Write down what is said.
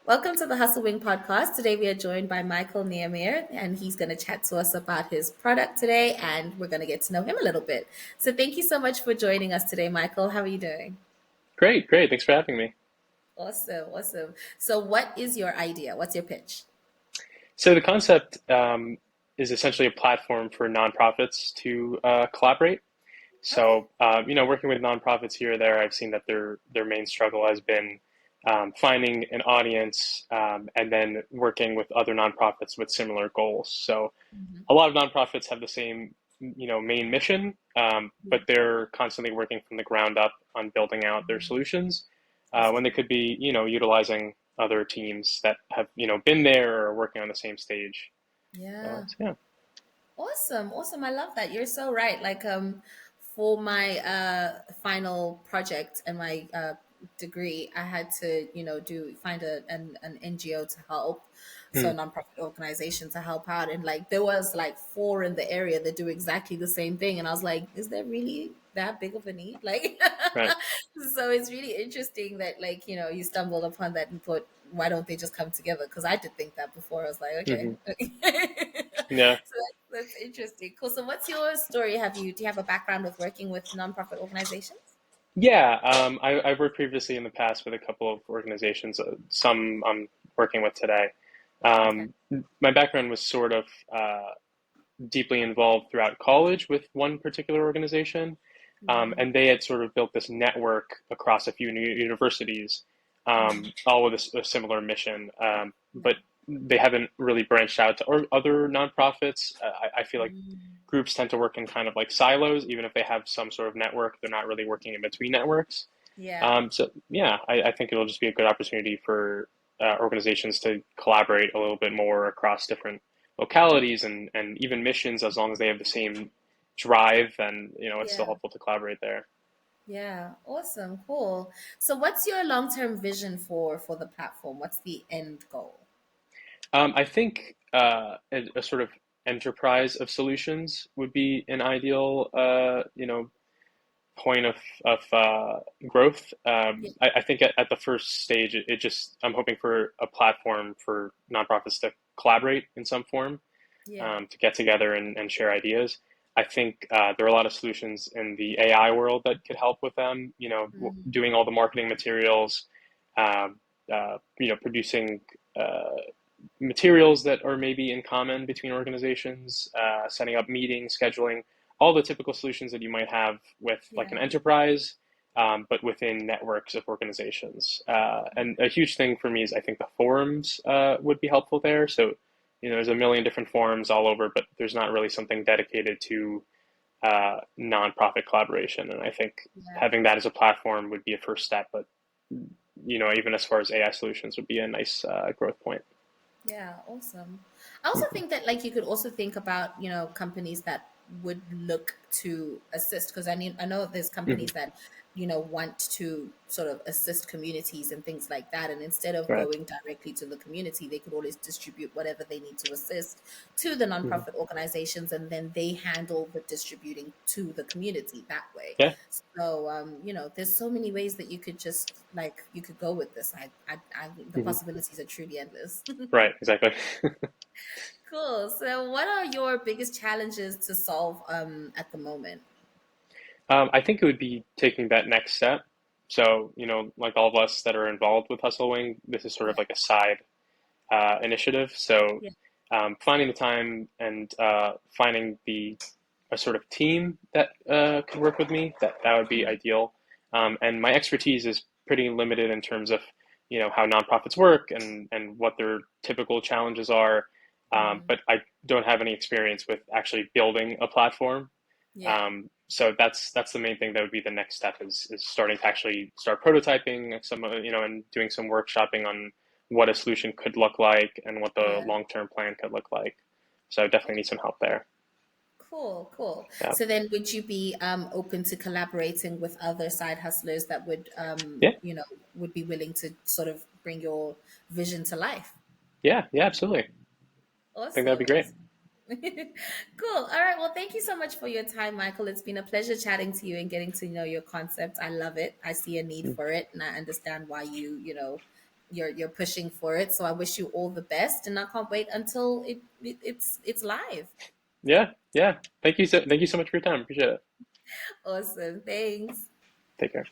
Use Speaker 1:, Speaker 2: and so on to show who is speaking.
Speaker 1: Welcome to the Hustle Wing podcast. Today we are joined by Michael Niamehr, and he's going to chat to us about his product today, and we're going to get to know him a little bit. So thank you so much for joining us today, Michael. How are you doing?
Speaker 2: Great, great. Thanks for having me.
Speaker 1: Awesome, awesome. So what is your idea? What's your pitch?
Speaker 2: So the concept is essentially a platform for nonprofits to collaborate.
Speaker 1: Okay.
Speaker 2: Working with nonprofits here or there, I've seen that their main struggle has been finding an audience and then working with other nonprofits with similar goals. So
Speaker 1: Mhm.
Speaker 2: a lot of nonprofits have the same, main mission,
Speaker 1: Yeah.
Speaker 2: but they're constantly working from the ground up on building out their solutions
Speaker 1: That's
Speaker 2: when they
Speaker 1: true.
Speaker 2: could be, utilizing other teams that have, been there or working on the same stage.
Speaker 1: Yeah.
Speaker 2: Yeah.
Speaker 1: Awesome, awesome. I love that. You're so right. For my final project and my degree, I had to, do find an NGO to help, so
Speaker 2: Hmm.
Speaker 1: a nonprofit organization to help out. And like there was like four in the area that do exactly the same thing. And I was like, is there really that big of a need? Like
Speaker 2: Right.
Speaker 1: so it's really interesting that you stumbled upon that and thought, why don't they just come together? Because I did think that before. I was like, okay.
Speaker 2: Hmm. Yeah.
Speaker 1: So that's interesting. Cool. So what's your story? Do you have a background with working with nonprofit organizations?
Speaker 2: Yeah. I've worked previously in the past with a couple of organizations, some I'm working with today.
Speaker 1: Okay.
Speaker 2: Um, my background was sort of deeply involved throughout college with one particular organization.
Speaker 1: Mm,
Speaker 2: And they had sort of built this network across a few universities,
Speaker 1: mm,
Speaker 2: all with a similar mission.
Speaker 1: yeah.
Speaker 2: But they haven't really branched out to other nonprofits. I feel like
Speaker 1: Mm,
Speaker 2: groups tend to work in kind of like silos, even if they have some sort of network, they're not really working in between networks.
Speaker 1: yeah.
Speaker 2: I think it'll just be a good opportunity for organizations to collaborate a little bit more across different localities and even missions as long as they have the same drive, then it's still
Speaker 1: Yeah.
Speaker 2: helpful to collaborate there.
Speaker 1: Yeah. Awesome. Cool. So what's your long-term vision for the platform? What's the end goal?
Speaker 2: I think a sort of enterprise of solutions would be an ideal point of growth.
Speaker 1: Yeah.
Speaker 2: I think at the first stage, it just I'm hoping for a platform for nonprofits to collaborate in some form,
Speaker 1: Yeah.
Speaker 2: to get together and share ideas. I think there are a lot of solutions in the AI world that could help with them.
Speaker 1: Mm,
Speaker 2: Doing all the marketing materials, um, producing materials that are maybe in common between organizations, setting up meetings, scheduling, all the typical solutions that you might have with like an
Speaker 1: yeah.
Speaker 2: enterprise, but within networks of organizations. And a huge thing for me is I think the forums would be helpful there. So, there's a million different forums all over, but there's not really something dedicated to nonprofit collaboration. And I think
Speaker 1: Yeah.
Speaker 2: having that as a platform would be a first step. But even as far as AI solutions would be a nice growth point.
Speaker 1: Yeah, awesome. I also think that you could also think about, companies that would look to assist because I know there's
Speaker 2: Mhm.
Speaker 1: companies that, want to sort of assist communities and things like that. And instead of
Speaker 2: Right.
Speaker 1: going directly to the community, they could always distribute whatever they need to assist to the
Speaker 2: Mhm.
Speaker 1: nonprofit organizations and then they handle the distributing to the community that way.
Speaker 2: Yeah.
Speaker 1: So, there's so many ways that you could just you could go with this. The
Speaker 2: Mhm.
Speaker 1: possibilities are truly endless.
Speaker 2: Right. Exactly.
Speaker 1: Cool. So, what are your biggest challenges to solve at the moment?
Speaker 2: I think it would be taking that next step. So, like all of us that are involved with Hustlewing, this is sort of
Speaker 1: Yeah.
Speaker 2: like a side initiative. So,
Speaker 1: Yeah.
Speaker 2: finding the time and finding a sort of team that could work with me, that would be
Speaker 1: Yeah.
Speaker 2: ideal. And my expertise is pretty limited in terms of, how nonprofits work and what their typical challenges are.
Speaker 1: Mm.
Speaker 2: But I don't have any experience with actually building a platform.
Speaker 1: Yeah.
Speaker 2: So that's the main thing that would be the next step is starting to actually start prototyping some, and doing some workshopping on what a solution could look like and what the
Speaker 1: Yeah.
Speaker 2: long-term plan could look like. So I definitely need some help there.
Speaker 1: Cool. Cool.
Speaker 2: Yeah.
Speaker 1: So then, would you be open to collaborating with other side hustlers that would,
Speaker 2: Yeah.
Speaker 1: would be willing to sort of bring your vision to life?
Speaker 2: Yeah. Yeah. Absolutely. I think that'd
Speaker 1: Awesome.
Speaker 2: be great.
Speaker 1: Awesome. Cool. All right. Well, thank you so much for your time, Michael. It's been a pleasure chatting to you and getting to know your concept. I love it. I see a need
Speaker 2: Mm.
Speaker 1: for it, and I understand why you you're pushing for it. So I wish you all the best, and I can't wait until it's live.
Speaker 2: Yeah, yeah. Thank you so much for your time. Appreciate it.
Speaker 1: Awesome. Thanks.
Speaker 2: Take care.